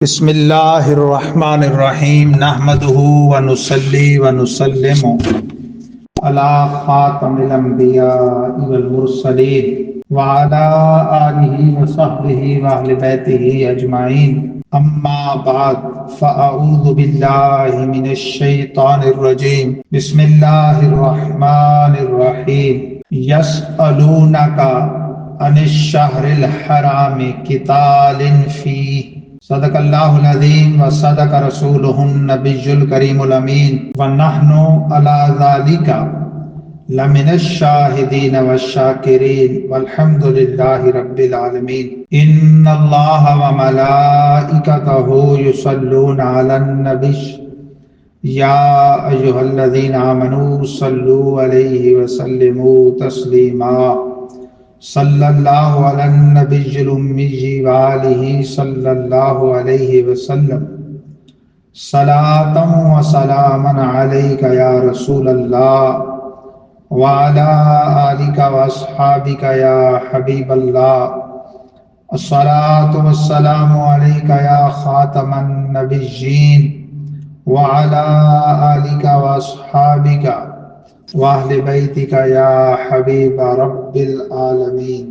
بسم اللہ الرحمن الرحیم نحمده ونصلی ونسلم علی خاتم الانبیاء والمرسلین وعلی آلہ وصحبہ واہل بیتہ اجمعین اما بعد فاعوذ باللہ من الشیطان الرجیم بسم اللہ الرحمن الرحیم یسألونک عن الشہر الحرام قتال فیہ صدق اللہ العظیم و صدق رسولہ النبی الکریم الامین ونحن علی ذالک لمن الشاہدین والشاکرین والحمد للہ رب العالمین ان اللہ وملائکتہ یصلون علی النبی یا ایہا الذین آمنوا صلوا علیہ وسلموا تسلیما صلی اللہ علی النبی الامی وآلہ صلی اللہ علیہ وسلم صلاۃ و سلاما علیک یا رسول اللہ وعلی آلک و اصحابک یا حبیب اللہ الصلاۃ والسلام علیک یا خاتم النبیین وعلی آلک و اصحابک واہل بیتک یا حبیب رب العالمین۔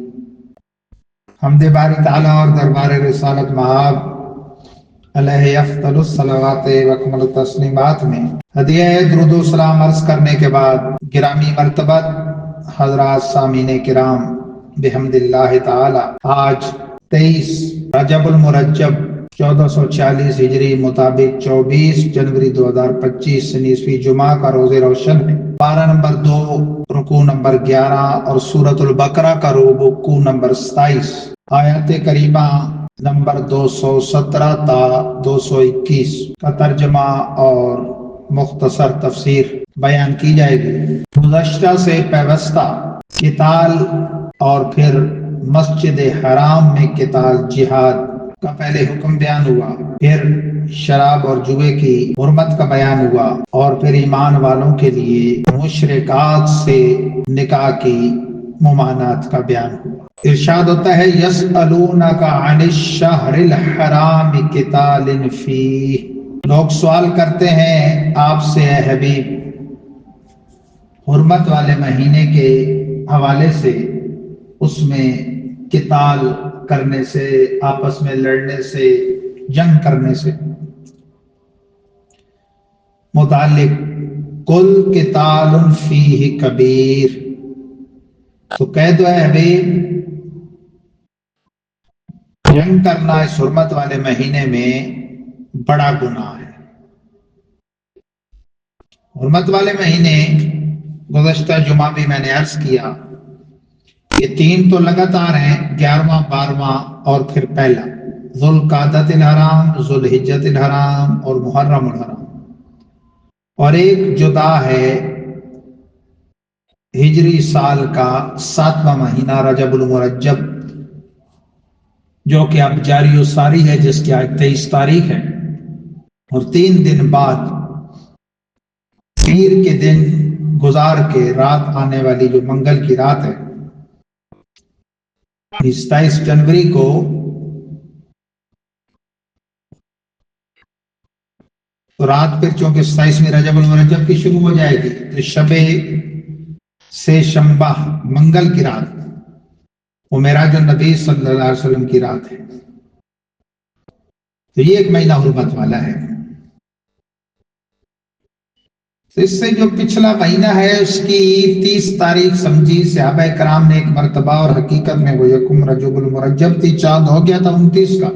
حمد باری تعالیٰ اور دربار رسالت مآب علیہ افضل الصلوات و اکمل التسلیمات میں ہدیہ درود و سلام عرض کرنے کے بعد گرامی مرتبت حضرات سامعین کرام بحمد اللہ تعالی آج 23 رجب المرجب 1440 ہجری مطابق 24 جنوری 2025 نصفی جمعہ کا روز روشن ہے۔ پارہ نمبر 2 رکوع نمبر 11 اور سورۃ البقرہ کا رکوع نمبر 27 آیات کریمہ نمبر 217 تا 221 کا ترجمہ اور مختصر تفسیر بیان کی جائے گی۔ گزشتہ سے پیوستہ قتال اور پھر مسجد حرام میں قتال جہاد کا پہلے حکم بیان ہوا، پھر شراب اور جوئے کی حرمت کا بیان ہوا اور پھر ایمان والوں کے لیے مشرکات سے نکاح کی ممانعت کا بیان ہوا۔ ارشاد ہوتا ہے یسألونک عن الشہر الحرام قتال فیہ، لوگ سوال کرتے ہیں آپ سے اے حبیب حرمت والے مہینے کے حوالے سے، اس میں قتال کرنے سے، آپس میں لڑنے سے، جنگ کرنے سے متعلق۔ قل قتال فیہ کبیر، تو کہہ دو اے حبیب جنگ کرنا اس حرمت والے مہینے میں بڑا گناہ ہے۔ حرمت والے مہینے گزشتہ جمعہ بھی میں نے عرض کیا، یہ 3 تو لگاتار ہیں، 11واں 12واں اور پھر پہلا ذوالقعدۃ الحرام، ذوالحجۃ الحرام اور محرم الحرام، اور ایک جدا ہے ہجری سال کا 7واں مہینہ رجب المرجب، جو کہ اب جاری و ساری ہے، جس کی آج 23 تاریخ ہے، اور 3 دن بعد پیر کے دن گزار کے رات آنے والی جو منگل کی رات ہے 27 جنوری کو تو رات پھر چونکہ 27ویں رجب المرجب کی شروع ہو جائے گی، تو شب سے شنبہ منگل کی رات وہ معراج النبی صلی اللہ علیہ وسلم کی رات ہے، تو یہ ایک مہینہ حرمت والا ہے۔ تو اس سے جو پچھلا مہینہ ہے اس کی 30 تاریخ سمجھی صحابہ کرام نے ایک مرتبہ، اور حقیقت میں وہ یکم رجب المرجب تھی، چاند ہو گیا تھا 29 کا،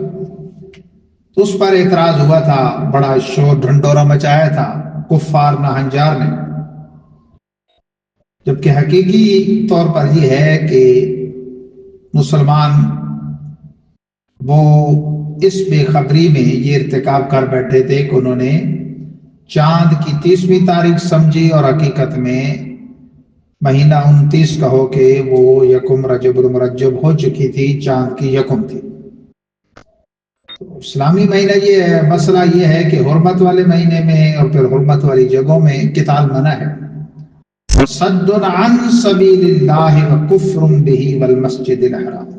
تو اس پر اعتراض ہوا تھا، بڑا شور ڈھنڈورا مچایا تھا کفار ناہنجار نے، جبکہ حقیقی طور پر یہ ہے کہ مسلمان وہ اس بے خبری میں یہ ارتکاب کر بیٹھے تھے کہ انہوں نے چاند کی 30ویں تاریخ سمجھی، اور حقیقت میں مہینہ 29 کا ہو کے وہ یکم رجب المرجب ہو چکی تھی، چاند کی یکم تھی۔ اسلامی مہینہ یہ ہے، مسئلہ یہ ہے کہ حرمت والے مہینے میں اور پھر حرمت والی جگہوں میں قتال منع ہے۔ صد عن سبیل اللہ وکفر بہ والمسجد الحرام،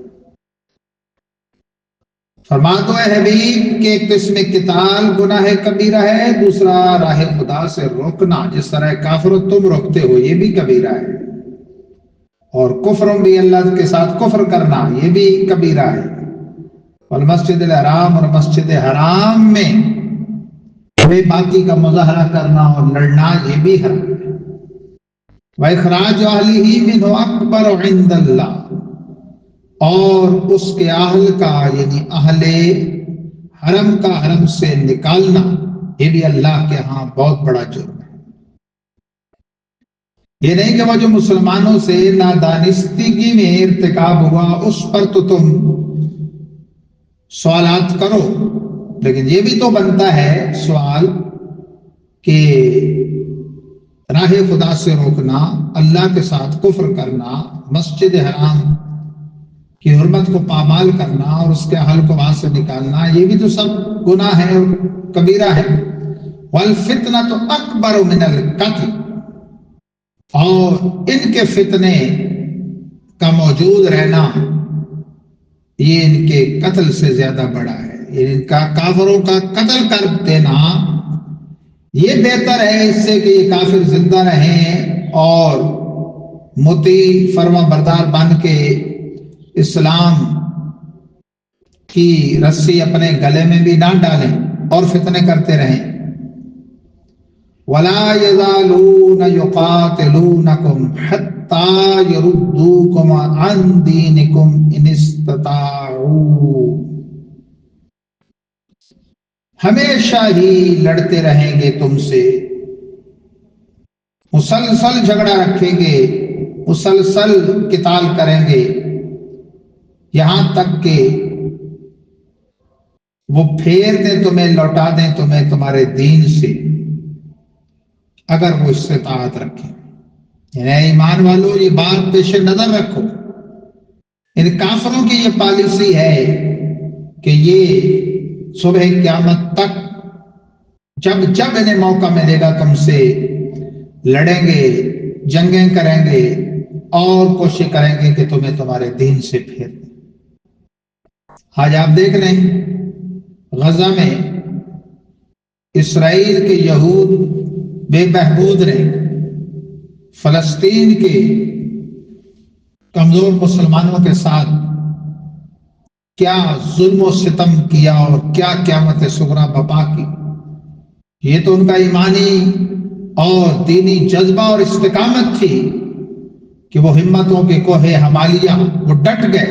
فرما دو اے حبیب کہ ایک قسم قتال گناہ کبیرہ ہے، دوسرا راہ خدا سے روکنا، جس طرح کافروں تم روکتے ہو یہ بھی کبیرہ ہے، اور کفروں بھی اللہ کے ساتھ کفر کرنا یہ بھی کبیرہ ہے، والمسجد الحرام اور مسجد حرام میں بے باکی کا مظاہرہ کرنا اور لڑنا یہ بھی حرام ہے، وَإِخْرَاجُ أَهْلِهِ مِنْهُ أَكْبَرُ عِنْدَ اللَّهِ، اور اس کے اہل کا یعنی اہل حرم کا حرم سے نکالنا یہ بھی اللہ کے ہاں بہت بڑا جرم ہے۔ یہ نہیں کہ وہ جو مسلمانوں سے نادانستگی میں ارتکاب ہوا اس پر تو تم سوالات کرو، لیکن یہ بھی تو بنتا ہے سوال کہ راہ خدا سے روکنا، اللہ کے ساتھ کفر کرنا، مسجد حرام کی حرمت کو پامال کرنا اور اس کے اہل کو وہاں سے نکالنا یہ بھی تو سب گناہ ہے اور کبیرہ ہے۔ وَالْفِتْنَةُ أَكْبَرُ مِنَ الْقَتْلِ، اور ان کے فتنے کا موجود رہنا یہ ان کے قتل سے زیادہ بڑا ہے، یہ ان کا کافروں کا قتل کر دینا یہ بہتر ہے اس سے کہ یہ کافر زندہ رہیں اور مطیع فرما بردار بن کے اسلام کی رسی اپنے گلے میں بھی نہ ڈالیں اور فتنے کرتے رہیں۔ وَلَا يَزَالُونَ يُقَاتِلُونَكُمْ حَتَّى يَرُدُّوكُمْ عَنْ دِينِكُمْ إِنِ اسْتَطَاعُوا، ہمیشہ ہی لڑتے رہیں گے تم سے، مسلسل جھگڑا رکھیں گے، مسلسل قتال کریں گے، یہاں تک کہ وہ پھیر دیں تمہیں، لوٹا دیں تمہیں تمہارے دین سے، اگر وہ استطاعت رکھیں۔ یعنی ایمان والو یہ بات پیش نظر رکھو، ان کافروں کی یہ پالیسی ہے کہ یہ صبح قیامت تک جب جب انہیں موقع ملے گا تم سے لڑیں گے، جنگیں کریں گے اور کوشش کریں گے کہ تمہیں تمہارے دین سے پھیر دیں۔ آج آپ دیکھ رہے ہیں غزہ میں اسرائیل کے یہود بے بہبود نے فلسطین کے کمزور مسلمانوں کے ساتھ کیا ظلم و ستم کیا اور کیا قیامت صغریٰ بپا کی۔ یہ تو ان کا ایمانی اور دینی جذبہ اور استقامت تھی کہ وہ ہمتوں کے کوہ ہمالیہ وہ ڈٹ گئے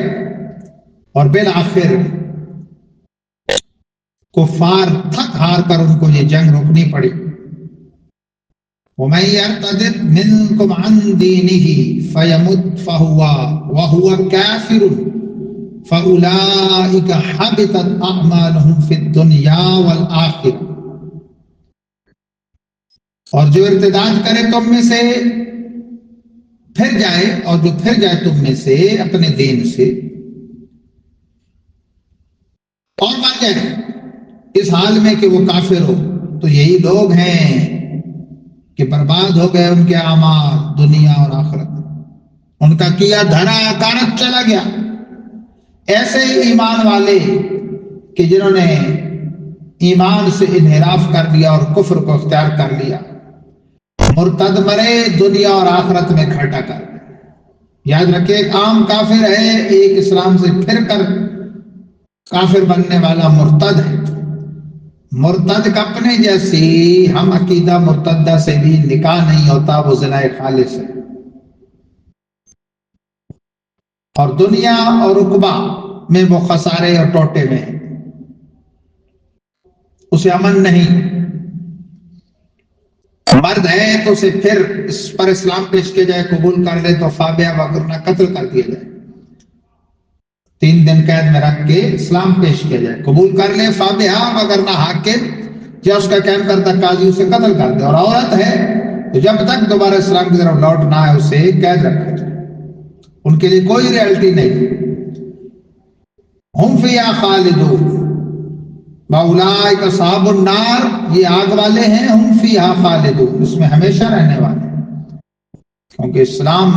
اور بالآخر کفار تھک ہار کر ان کو یہ جنگ روکنی پڑی۔ وَمَن يَرْتَدِدْ مِنْكُمْ عَنْ دِينِهِ فَيَمُتْ وَهُوَ كَافِرٌ فَأُولَئِكَ حَبِطَتْ أَعْمَالُهُمْ فِي الدُّنْيَا وَالْآخِرَةِ، اور جو ارتداد کرے تم میں سے پھر جائے، اور جو پھر جائے تم میں سے اپنے دین سے اور مر جائے اس حال میں کہ وہ کافر ہو، تو یہی لوگ ہیں کہ برباد ہو گئے ان کے اعمال دنیا اور آخرت، ان کا کیا دھرا کارت چلا گیا۔ ایسے ہی ایمان والے کہ جنہوں نے ایمان سے انحراف کر لیا اور کفر کو اختیار کر لیا، مرتد مرے دنیا اور آخرت میں کھٹا کر۔ یاد رکھیں ایک عام کافر ہے، ایک اسلام سے پھر کر کافر بننے والا مرتد ہے۔ مرتد کپنے جیسی ہم عقیدہ مرتدہ سے بھی نکاح نہیں ہوتا، وہ زنا خالص ہے، اور دنیا اور عقبہ میں وہ خسارے اور ٹوٹے میں اسے امن نہیں۔ مرد ہے تو اسے پھر اس پر اسلام پیش کیا جائے، قبول کر لے تو فابیہ وغیرہ قتل کر دیا جائے، 3 دن قید میں رکھ کے اسلام پیش کیا جائے، قبول کر لے فابیہ وغیرہ حاکم یا اس کا قائم کردہ قاضی اسے قتل کر دے، اور عورت ہے تو جب تک دوبارہ اسلام کی طرف لوٹ نہ آئے اسے قید رکھا جائے، ان کے لیے کوئی ریئلٹی نہیں۔ ہم فیہا خالدون واولئک اصحاب النار، یہ آگ والے ہیں، ہم فیہا خالدون، اس میں ہمیشہ رہنے والے ہیں، کیونکہ اسلام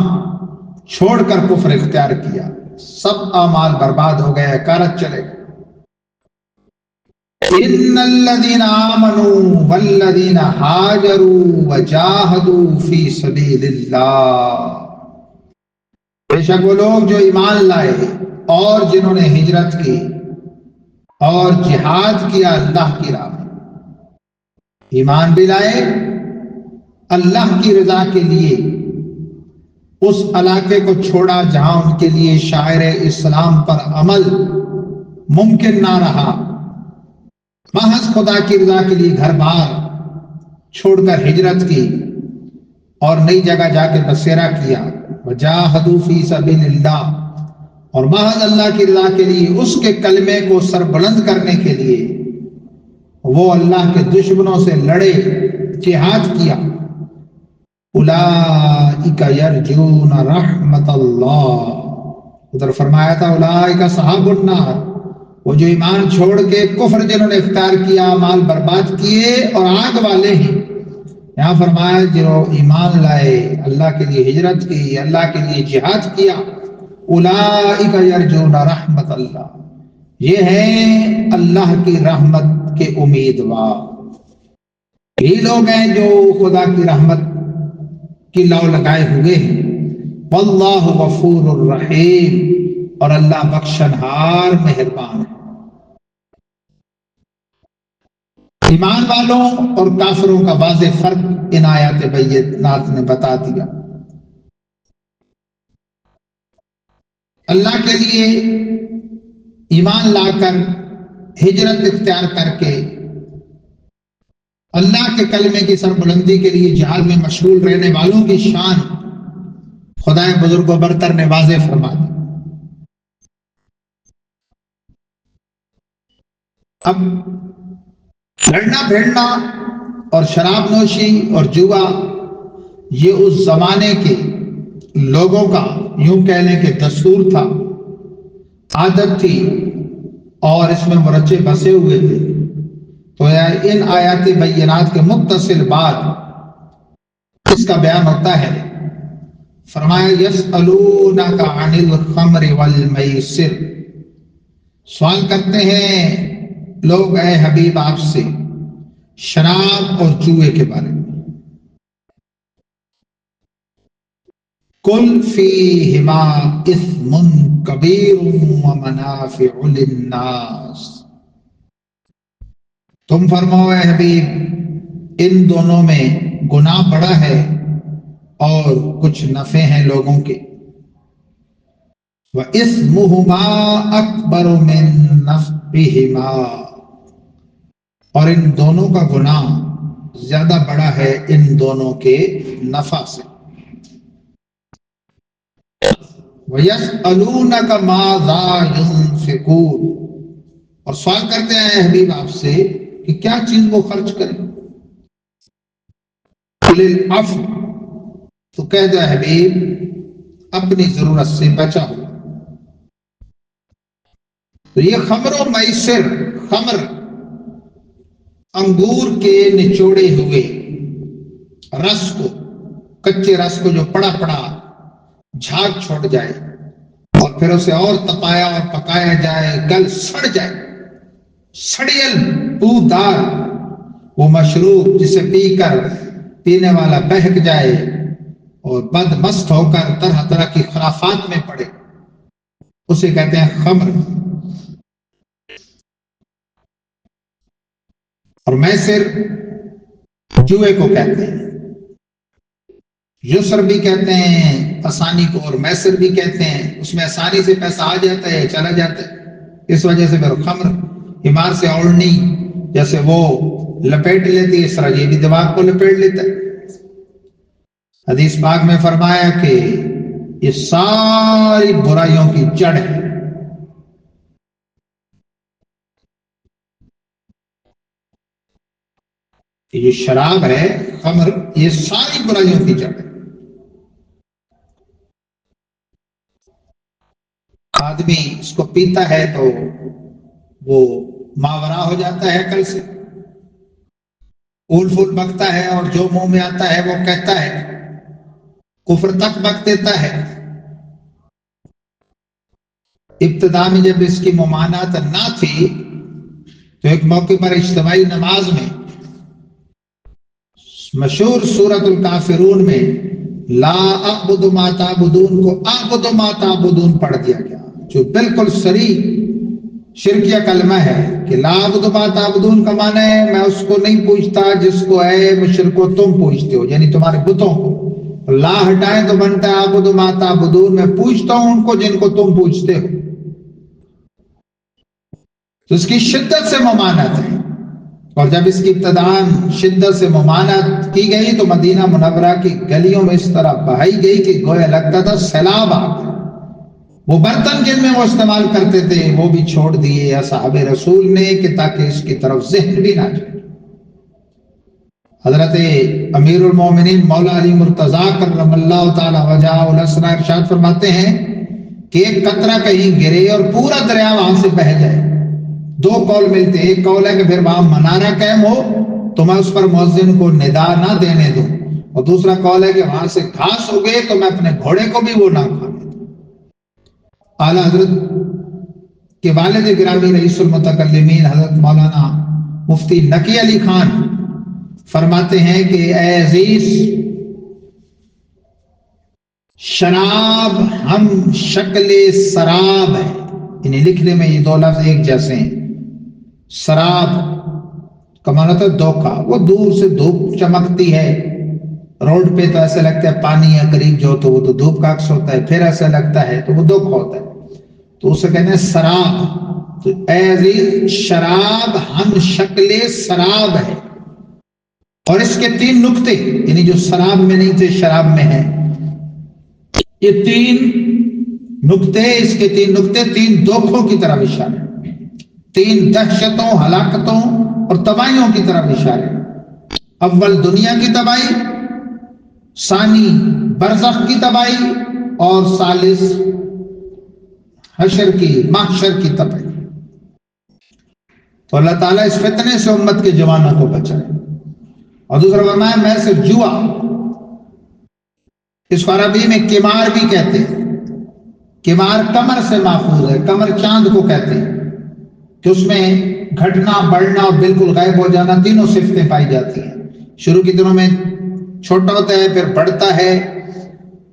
چھوڑ کر کفر اختیار کیا، سب اعمال برباد ہو گئے، کارت چلے گئے۔ ان الذین آمنوا والذین ہاجروا وجاہدوا فی سبیل اللہ، بے شک وہ لوگ جو ایمان لائے اور جنہوں نے ہجرت کی اور جہاد کیا اللہ کی راہ میں، ایمان بھی لائے اللہ کی رضا کے لیے، اس علاقے کو چھوڑا جہاں ان کے لیے شاعر اسلام پر عمل ممکن نہ رہا، محض خدا کی رضا کے لیے گھر بار چھوڑ کر ہجرت کی اور نئی جگہ جا کے بسیرا کیا، وجاہدوا فی سبیل اللہ، اور محض اللہ کی رضا کے لیے اس کے کلمے کو سر بلند کرنے کے لیے وہ اللہ کے دشمنوں سے لڑے، جہاد کیا، اولئک یرجون رحمت اللہ، ادھر فرمایا تھا اولئک اصحاب النار، وہ جو ایمان چھوڑ کے کفر جنہوں نے اختیار کیا، مال برباد کیے اور آگ والے ہیں۔ یہاں فرمایا جو ایمان لائے، اللہ کے لیے ہجرت کی، اللہ کے لیے جہاد کیا، اولئک یرجون رحمت اللہ، یہ ہیں اللہ کی رحمت کے امیدوار، یہ لوگ ہیں جو خدا کی رحمت کی لو لگائے ہوئے ہیں۔ واللہ غفور الرحیم، اور اللہ بخشنہار مہربان ہے۔ ایمان والوں اور کافروں کا واضح فرق ان آیات بینات نے بتا دیا۔ اللہ کے لیے ایمان لا کر ہجرت اختیار کر کے اللہ کے کلمے کی سربلندی کے لیے جہاد میں مشغول رہنے والوں کی شان خدائے بزرگ و برتر نے واضح فرما دی۔ اب لڑنا بھیڑنا اور شراب نوشی اور جوا یہ اس زمانے کے لوگوں کا یوں کہنے کے دستور تھا، عادت تھی، اور اس میں مرچے بسے ہوئے تھے۔ تو ان آیات بینات کے متصل بعد اس کا بیان ہوتا ہے۔ فرمایا یسألونک عن الخمر والمیسر، سوال کرتے ہیں لوگ اے حبیب آپ سے شراب اور جوئے کے بارے میں۔ قل فیہما اثم کبیر ومنافع للناس، تم فرماؤ اے حبیب ان دونوں میں گناہ بڑا ہے اور کچھ نفع ہیں لوگوں کے، وَإِثْمُهُمَا أَكْبَرُ مِن نَفْعِهِمَا، اور ان دونوں کا گناہ زیادہ بڑا ہے ان دونوں کے نفع سے۔ وَيَسْأَلُونَكَ مَاذَا يُنْفِقُونَ، اور سوال کرتے ہیں حبیب آپ سے کہ کیا چیز وہ خرچ کریں۔ قُلِ الْعَفْوَ، تو کہہ دے حبیب اپنی ضرورت سے بچا ہو۔ تو یہ خمر و میسر، خمر انگور کے نچوڑے ہوئے رس کو، کچے رس کو جو پڑا پڑا جھاگ چھوڑ جائے اور پھر اسے اور تپایا اور پکایا جائے، گل سڑ جائے، سڑیل بودار وہ مشروب جسے پی کر پینے والا بہک جائے اور بد مست ہو کر طرح طرح کی خرافات میں پڑے، اسے کہتے ہیں خمر۔ اور میسر جوئے کو کہتے ہیں، یسر بھی کہتے ہیں آسانی کو، اور میسر بھی کہتے ہیں اس میں آسانی سے پیسہ آ جاتا ہے چلا جاتا ہے، اس وجہ سے پھر خمر بیمار سے اوڑھنی جیسے وہ لپیٹ لیتی ہے، اس طرح یہ بھی دماغ کو لپیٹ لیتا ہے۔ حدیث پاک میں فرمایا کہ یہ ساری برائیوں کی جڑ ہے۔ یہ شراب ہے، خمر، یہ ساری برائیوں کی جڑ ہے۔ آدمی اس کو پیتا ہے تو وہ ماورا ہو جاتا ہے عقل سے، اول پھول بکتا ہے اور جو منہ میں آتا ہے وہ کہتا ہے، کفر تک بک دیتا ہے۔ ابتدا میں جب اس کی ممانعت نہ تھی تو ایک موقع پر اجتماعی نماز میں مشہور سورۃ الکافرون میں لا اعبد ما تعبدون کو اعبد ما تعبدون پڑھ دیا گیا، جو بالکل صریح شرکیہ کلمہ ہے کہ لا اعبد ما تعبدون کا معنی ہے میں اس کو نہیں پوچھتا جس کو اے مشرکو تم پوچھتے ہو، یعنی تمہارے بتوں کو۔ لا ہٹائیں تو بنتا ہے اعبد ما تعبدون، میں پوچھتا ہوں ان کو جن کو تم پوچھتے ہو۔ تو اس کی شدت سے ممانعت ہے، اور جب اس کی ابتداءً شدت سے ممانعت کی گئی تو مدینہ منورہ کی گلیوں میں اس طرح بہائی گئی کہ گویا لگتا تھا سیلاب آ گیا۔ وہ برتن جن میں وہ استعمال کرتے تھے وہ بھی چھوڑ دیے اصحاب رسول نے کہ تاکہ اس کی طرف ذہن بھی نہ جائے۔ حضرت امیر المومنین مولا علی مرتضیٰ کرم اللہ تعالی وجہہ الاسرا ارشاد فرماتے ہیں کہ ایک قطرہ کہیں گرے اور پورا دریا وہاں سے بہہ جائے، دو قول ملتے، ایک قول ہے کہ پھر وہاں منارہ قائم ہو تو میں اس پر مؤذن کو ندا نہ دینے دوں، اور دوسرا قول ہے کہ وہاں سے گھاس اگے تو میں اپنے گھوڑے کو بھی وہ نہ کھانے دوں۔ اعلیٰ حضرت کے والد گرامی رئیس المتکلمین حضرت مولانا مفتی نقی علی خان فرماتے ہیں کہ اے عزیز، شراب ہم شکل سراب ہے، انہیں لکھنے میں یہ دو لفظ ایک جیسے ہیں۔ سراب کا معنی ہوتا ہے دھوکہ، وہ دور سے دھوپ چمکتی ہے، روڈ پہ تو ایسا لگتا ہے پانی ہے قریب جو تو وہ تو دھوپ کا عکس ہوتا ہے، پھر ایسا لگتا ہے تو وہ دھوکہ ہوتا ہے، تو اسے کہتے ہیں سراب۔ تو اے عزیز، شراب ہم شکل سراب ہے، اور اس کے تین نقطے، یعنی جو سراب میں نہیں تھے شراب میں ہیں، یہ تین نقطے، اس کے تین نقطے تین دھوکوں کی طرف اشارے، تین دہشتوں، ہلاکتوں اور تباہیوں کی طرف اشارے۔ اول دنیا کی تباہی، ثانی برزخ کی تباہی، اور ثالث حشر کی، محشر کی تباہی۔ تو اللہ تعالیٰ اس فتنے سے امت کے جوانوں کو بچائے۔ اور دوسرا فرمایا میں سے جوا، اس کو عربی میں قمار بھی کہتے ہیں، قمار کمر سے ماخوذ ہے، کمر چاند کو کہتے ہیں کہ اس میں گھٹنا، بڑھنا اور بالکل غائب ہو جانا تینوں صفتیں پائی جاتی ہیں۔ شروع کے دنوں میں چھوٹا ہوتا ہے، پھر بڑھتا ہے،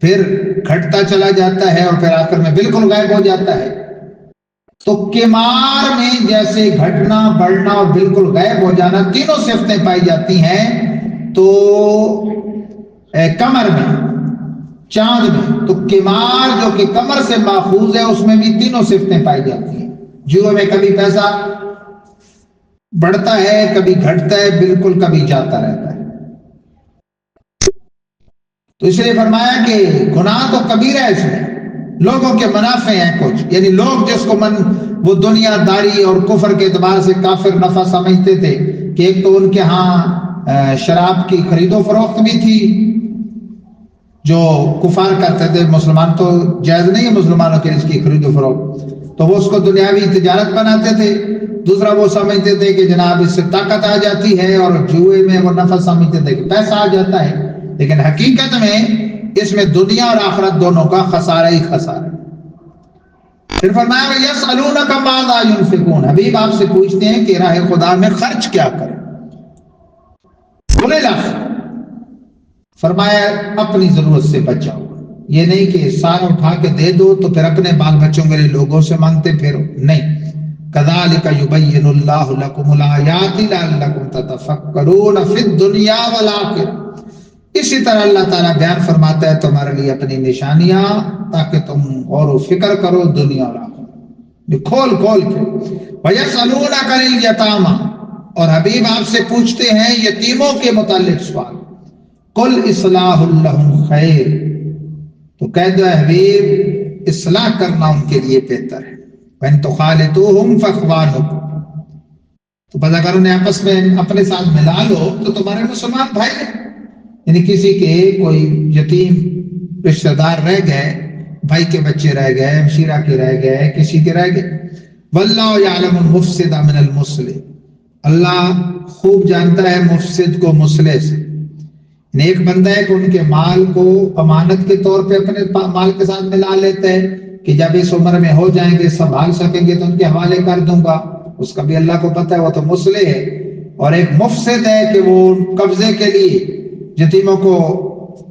پھر گھٹتا چلا جاتا ہے، اور پھر آخر میں بالکل غائب ہو جاتا ہے۔ تو قمار میں جیسے گھٹنا، بڑھنا اور بالکل غائب ہو جانا تینوں صفتیں پائی جاتی ہیں، تو کمر میں، چاند میں، تو قمار جو کہ کمر سے ماخوذ ہے اس میں بھی تینوں صفتیں پائی جاتی ہیں۔ جوئے میں کبھی پیسہ بڑھتا ہے، کبھی گھٹتا ہے، بالکل کبھی جاتا رہتا ہے۔ تو اس لیے فرمایا کہ گناہ تو کبیرہ ہے، اس میں لوگوں کے منافع ہیں کچھ، یعنی لوگ جس کو وہ دنیا داری اور کفر کے اعتبار سے کافر نفع سمجھتے تھے کہ ایک تو ان کے ہاں شراب کی خرید و فروخت بھی تھی جو کفار کرتے تھے، مسلمان تو جائز نہیں ہے مسلمانوں کے اس کی خرید و فروخت، تو وہ اس کو دنیاوی تجارت بناتے تھے۔ دوسرا وہ سمجھتے تھے کہ جناب اس سے طاقت آ جاتی ہے، اور جوئے میں وہ نفع سمجھتے تھے کہ پیسہ آ جاتا ہے، لیکن حقیقت میں اس میں دنیا اور آخرت دونوں کا خسارہ ہی خسارہ۔ پھر فرمایا یسألونک ماذا ينفقون، حبیب آپ سے پوچھتے ہیں کہ راہ خدا میں خرچ کیا کریں۔ فرمایا اپنی ضرورت سے بچاؤ، یہ نہیں کہ سارا اٹھا کے دے دو تو پھر اپنے بال بچوں کے لیے لوگوں سے مانگتے پھرو، نہیں۔ کذالک یبین اللہ لکم الآیات لعلکم تتفکرون فی الدنیا والآخرہ، اسی طرح اللہ تعالیٰ بیان فرماتا ہے تمہارے لیے اپنی نشانیاں تاکہ تم غور و فکر کرو دنیا اور آخرت، کھول کھول کے۔ وَيَسْأَلُونَكَ عَنِ الْيَتَامَى، اور حبیب آپ سے پوچھتے ہیں یتیموں کے متعلق سوال۔ قُلْ إِصْلَاحٌ لَهُمْ خَيْرٌ، تو کہہ دو حبیب اصلاح کرنا ان کے لیے بہتر ہے۔ وَإِن تُخَالِطُوهُمْ فَإِخْوَانُكُمْ، تو بس اگر انہیں آپس میں اپنے ساتھ ملا لو تو تمہارے مسلمان بھائی ہیں، یعنی کسی کے کوئی یتیم رشتہ دار رہ گئے، بھائی کے بچے رہ گئے، ہمشیرہ کے رہ گئے، کسی کے رہ گئے، وَاللَّهُ يَعْلَمُ الْمُفْسِدَ مِنَ الْمُصْلِحِ، اللہ خوب جانتا ہے مفسد کو مصلح سے۔ نیک بندہ ہے کہ ان کے مال کو امانت کے طور پہ اپنے مال کے ساتھ ملا لیتا ہے کہ جب اس عمر میں ہو جائیں گے سنبھال سکیں گے تو ان کے حوالے کر دوں گا، اس کا بھی اللہ کو پتہ ہے وہ تو مصلح ہے، اور ایک مفسد ہے کہ وہ قبضے کے لیے یتیموں کو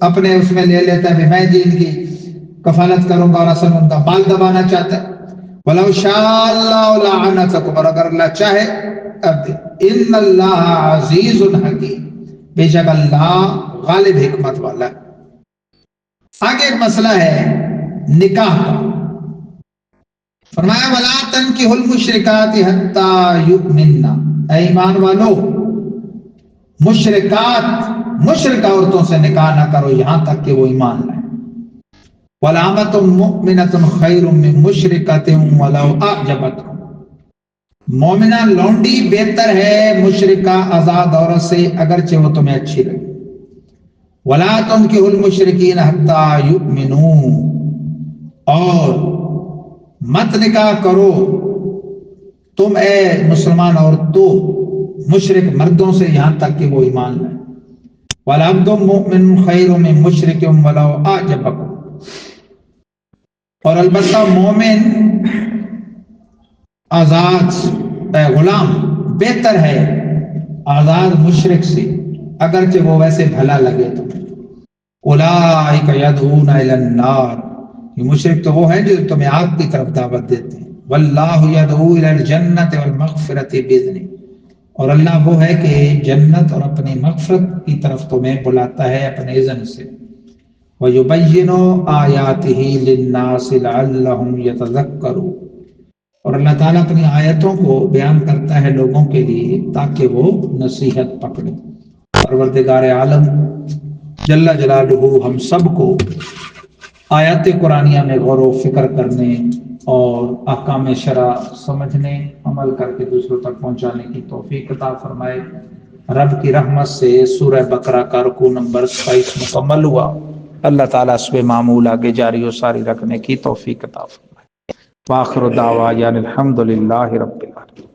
اپنے اس میں لے لیتا ہے، میں جی ان کی کفالت کروں گا اور اصل ان کا بال دبانا چاہتا ہے۔ وَلَوْ شَاءَ اللَّهُ لَعَنَتَكُمْ، اور اگر اللہ چاہے إِنَّ اللَّهَ عَزِيزٌ حَكِيمٌ، بے شک اللہ غالب حکمت والا ہے۔ آگے ایک مسئلہ ہے نکاح کا، فرمایا وَلَا تَنْكِحُوا الْمُشْرِكَاتِ حَتَّى يُؤْمِنَّ، اے ایمان والو مشرک عورتوں سے نکاح نہ کرو یہاں تک کہ وہ ایمان لائیں۔ وَلَأَمَةٌ مُؤْمِنَةٌ خَيْرٌ مِّن مُشْرِكَةٍ وَلَوْ أَعْجَبَتْكُمْ، مومنہ لونڈی بہتر ہے مشرکہ آزاد عورت سے اگرچہ وہ تمہیں اچھی لگے۔ وَلَا تُنْكِحُوا الْمُشْرِكِينَ حَتَّى يُؤْمِنُوا، اور مت نکاح کرو تم اے مسلمان عورتوں مشرک مردوں سے یہاں تک کہ وہ ایمان لائیں۔ وَالْعَبْدُ مُؤْمِنٌ خَيْرٌ مِّن مُشْرِكٍ وَلَوْ أَعْجَبَكُمْ، اور البتہ مومن آزاد غلام بہتر ہے آزاد مشرک سے اگرچہ وہ ویسے بھلا لگے تمہیں۔ اولئک یدعون الی النار، یہ مشرک تو وہ ہیں جو تمہیں آگ کی طرف دعوت دیتے ہیں۔ واللہ یدعو الی الجنۃ والمغفرۃ باذنہ، اور اللہ وہ ہے کہ جنت اور اپنی مغفرت کی طرف تمہیں بلاتا ہے اپنے اذن سے۔ وَيُبَيِّنُ آیاتہ للناس لعلہم یتذکرون، اور اللہ تعالیٰ اپنی آیتوں کو بیان کرتا ہے لوگوں کے لیے تاکہ وہ نصیحت پکڑیں۔ پروردگار عالم جل جلالہ ہم سب کو آیات قرآنیہ میں غور و فکر کرنے اور احکام شرع سمجھنے، عمل کر کے دوسروں تک پہنچانے کی توفیق عطا فرمائے۔ رب کی رحمت سے سورہ بقرہ کا رکوع نمبر 27 مکمل ہوا۔ اللہ تعالیٰ اس پہ معمول آگے جاری و ساری رکھنے کی توفیق عطا فرمائے۔ وآخر دعوانا الحمد للہ رب العالمین۔